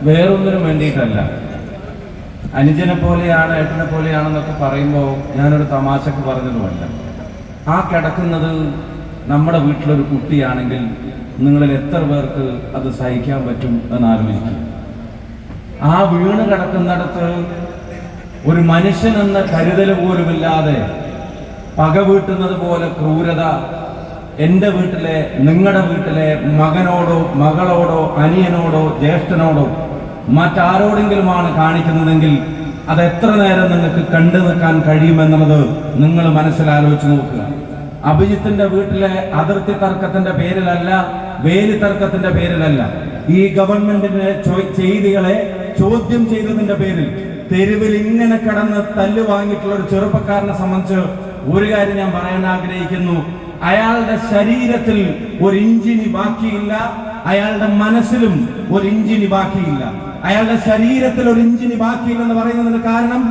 വേറൊന്നിനും വേണ്ടിയിട്ടല്ല. അനുജനെ പോലെയാണ്, ഏട്ടനെ പോലെയാണെന്നൊക്കെ പറയുമ്പോൾ ഞാനൊരു തമാശക്ക് പറഞ്ഞതുമല്ല. ആ കിടക്കുന്നത് നമ്മുടെ വീട്ടിലൊരു കുട്ടിയാണെങ്കിൽ നിങ്ങളിൽ എത്ര പേർക്ക് അത് സഹിക്കാൻ പറ്റും എന്നാലോചിക്കും. ആ വീണ് കിടക്കുന്നിടത്ത് ഒരു മനുഷ്യനെന്ന കരുതൽ പോലുമില്ലാതെ പക വീട്ടുന്നത് പോലെ ക്രൂരത എൻ്റെ വീട്ടിലെ, നിങ്ങളുടെ വീട്ടിലെ മകനോടോ മകളോടോ അനിയനോടോ ജ്യേഷ്ഠനോടോ മറ്റാരോടെങ്കിലുമാണ് കാണിക്കുന്നതെങ്കിൽ അത് എത്ര നേരം നിങ്ങൾക്ക് കണ്ടു നിൽക്കാൻ കഴിയുമെന്നുള്ളത് നിങ്ങൾ മനസ്സിലാലോചിച്ച് നോക്കുക. അഭിജിത്തിന്റെ വീട്ടിലെ അതിർത്തി തർക്കത്തിന്റെ പേരിലല്ല, വേലി തർക്കത്തിന്റെ പേരിലല്ല, ഈ ഗവൺമെന്റിന്റെ ചെയ്തികളെ ചോദ്യം ചെയ്തതിന്റെ പേരിൽ തെരുവിൽ ഇങ്ങനെ കിടന്ന് തല്ലു വാങ്ങിയിട്ടുള്ള ഒരു ചെറുപ്പക്കാരനെ സംബന്ധിച്ച് ഒരു കാര്യം ഞാൻ പറയാൻ ആഗ്രഹിക്കുന്നു. അയാളുടെ ശരീരത്തിൽ ഒരു ഇഞ്ചിനി ബാക്കിയില്ല, അയാളുടെ മനസ്സിലും ഒരു ഇഞ്ചിനി ബാക്കിയില്ല. അയാളുടെ ശരീരത്തിൽ ഒരു ഇഞ്ചിനി ബാക്കിയില്ലെന്ന് പറയുന്നതിന് കാരണം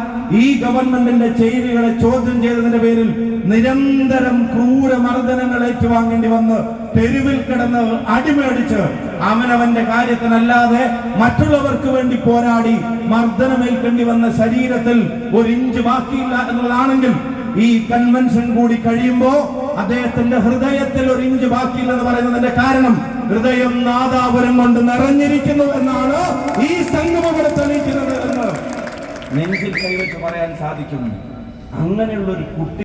ഈ ഗവൺമെന്റിന്റെ ചെയ്തികളെ ചോദ്യം ചെയ്തതിന്റെ പേരിൽ നിരന്തരം ക്രൂരമർദ്ദനങ്ങൾ ഏറ്റുവാങ്ങേണ്ടി വന്ന് തെരുവിൽ കിടന്ന് അടിമേടിച്ച് അവനവന്റെ കാര്യത്തിനല്ലാതെ മറ്റുള്ളവർക്ക് വേണ്ടി പോരാടി മർദ്ദനമേൽക്കേണ്ടി വന്ന ശരീരത്തിൽ ഒരു ഇഞ്ച് ബാക്കിയില്ല എന്നുള്ളതാണെങ്കിൽ ഈ കൺവെൻഷൻ കൂടി കഴിയുമ്പോ അദ്ദേഹത്തിന്റെ ഹൃദയത്തിൽ ഒരു ഇഞ്ച് ബാക്കിയില്ലെന്ന് പറയുന്നതിന്റെ കാരണം ഹൃദയം നാദാപുരം കൊണ്ട് നിറഞ്ഞിരിക്കുന്നു എന്നാണ് ഈ സംഗമം തെളിയിക്കുന്നത് എന്ന് നെഞ്ചിൽ കൈവച്ച് പറയാൻ സാധിക്കും. അങ്ങനെയുള്ള ഒരു കുട്ടി